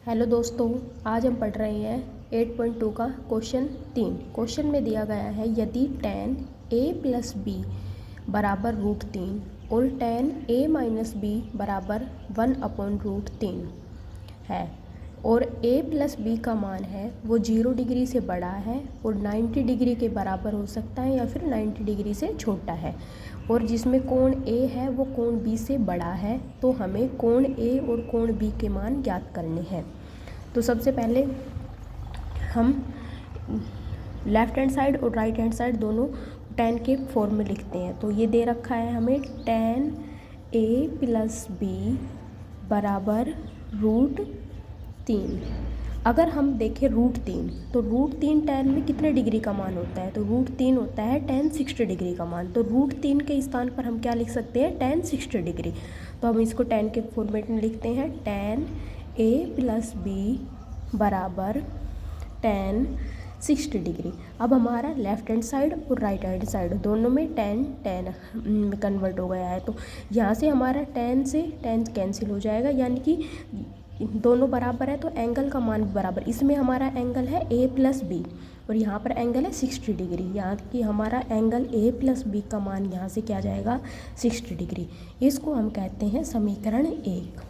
Hello दोस्तों, आज हम पढ़ रहे हैं 8.2 का क्वेश्चन 3। क्वेश्चन में दिया गया है यदि tan a प्लस बी बराबर √3 और tan a माइनस बी बराबर 1/√3 है और a प्लस बी का मान है वो 0 डिग्री से बड़ा है और 90 डिग्री के बराबर हो सकता है या फिर 90 डिग्री से छोटा है, और जिसमें कोण A है वो कोण B से बड़ा है, तो हमें कोण A और कोण B के मान ज्ञात करने हैं। तो सबसे पहले हम लेफ़्ट हैंड साइड और राइट हैंड साइड दोनों tan के फॉर्म में लिखते हैं। तो ये दे रखा है हमें tan A प्लस बी बराबर √3। अगर हम देखें √3 तो √3 tan में कितने डिग्री का मान होता है, तो √3 होता है tan 60 डिग्री का मान। तो √3 के स्थान पर हम क्या लिख सकते हैं, tan 60 डिग्री। तो हम इसको tan के फॉर्मेट में लिखते हैं tan A प्लस बी बराबर tan 60 डिग्री। अब हमारा लेफ़्ट हैंड साइड और राइट हैंड साइड दोनों में tan में कन्वर्ट हो गया है, तो यहाँ से हमारा tan से tan कैंसिल हो जाएगा, यानी कि दोनों बराबर है तो एंगल का मान बराबर। इसमें हमारा एंगल है A प्लस बी और यहाँ पर एंगल है 60 डिग्री, यहाँ की हमारा एंगल A प्लस बी का मान यहाँ से क्या जाएगा 60 डिग्री। इसको हम कहते हैं समीकरण 1।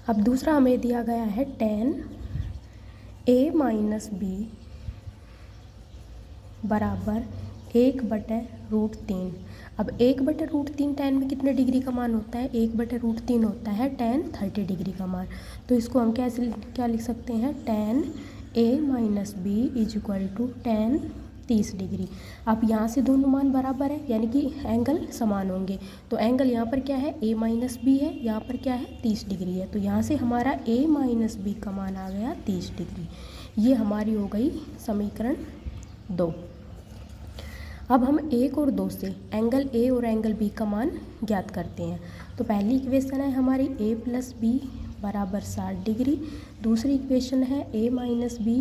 अब दूसरा हमें दिया गया है tan A माइनस बी बराबर 1/√3। अब 1/√3 tan में कितने डिग्री का मान होता है, 1/√3 होता है tan 30 डिग्री का मान। तो इसको हम क्या लिख सकते हैं, tan A minus B is equal to tan 30 degree. अब यहाँ से दोनों मान बराबर है, यानी कि एंगल समान होंगे। तो एंगल यहाँ पर क्या है, A माइनस बी है, यहाँ पर क्या है 30 डिग्री है। तो यहाँ से हमारा A माइनस बी का मान आ गया 30 डिग्री। ये हमारी हो गई समीकरण 2। अब हम 1 और 2 से एंगल A और एंगल B का मान ज्ञात करते हैं। तो पहली इक्वेशन है हमारी A प्लस बी बराबर 60 डिग्री, दूसरी इक्वेशन है A माइनस बी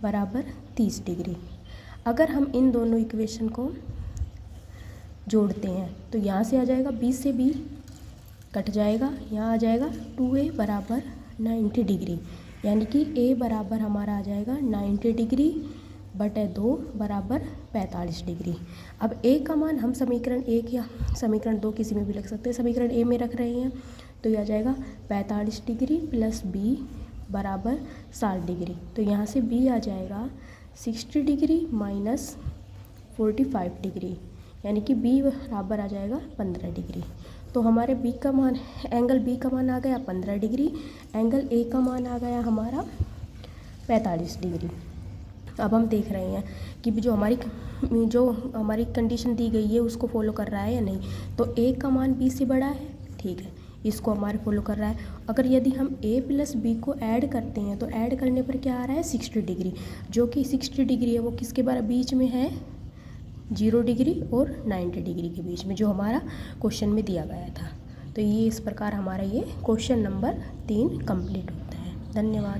बराबर 30 डिग्री। अगर हम इन दोनों इक्वेशन को जोड़ते हैं तो यहाँ से आ जाएगा B से B कट जाएगा, यहाँ आ जाएगा 2A बराबर 90 डिग्री, यानी कि A बराबर हमारा आ जाएगा 90 डिग्री बटे 2 बराबर 45 डिग्री। अब A का मान हम समीकरण 1 या समीकरण 2 किसी में भी रख सकते हैं। समीकरण A में रख रहे हैं तो यह आ जाएगा 45 डिग्री प्लस B बराबर 60 डिग्री। तो यहाँ से B आ जाएगा 60 डिग्री माइनस 45 डिग्री, यानी कि B बराबर आ जाएगा 15 डिग्री। तो हमारे B का मान, एंगल B का मान आ गया 15 डिग्री, एंगल A का मान आ गया हमारा 45 डिग्री। अब हम देख रहे हैं कि जो हमारी कंडीशन दी गई है उसको फॉलो कर रहा है या नहीं। तो A का मान B से बड़ा है, ठीक है, इसको हमारे फॉलो कर रहा है। अगर यदि हम A प्लस बी को ऐड करते हैं तो ऐड करने पर क्या आ रहा है 60 डिग्री, जो कि 60 डिग्री है वो किसके बीच में है, 0 डिग्री और 90 डिग्री के बीच में, जो हमारा क्वेश्चन में दिया गया था। तो ये इस प्रकार हमारा ये क्वेश्चन नंबर 3 कंप्लीट होता है। धन्यवाद।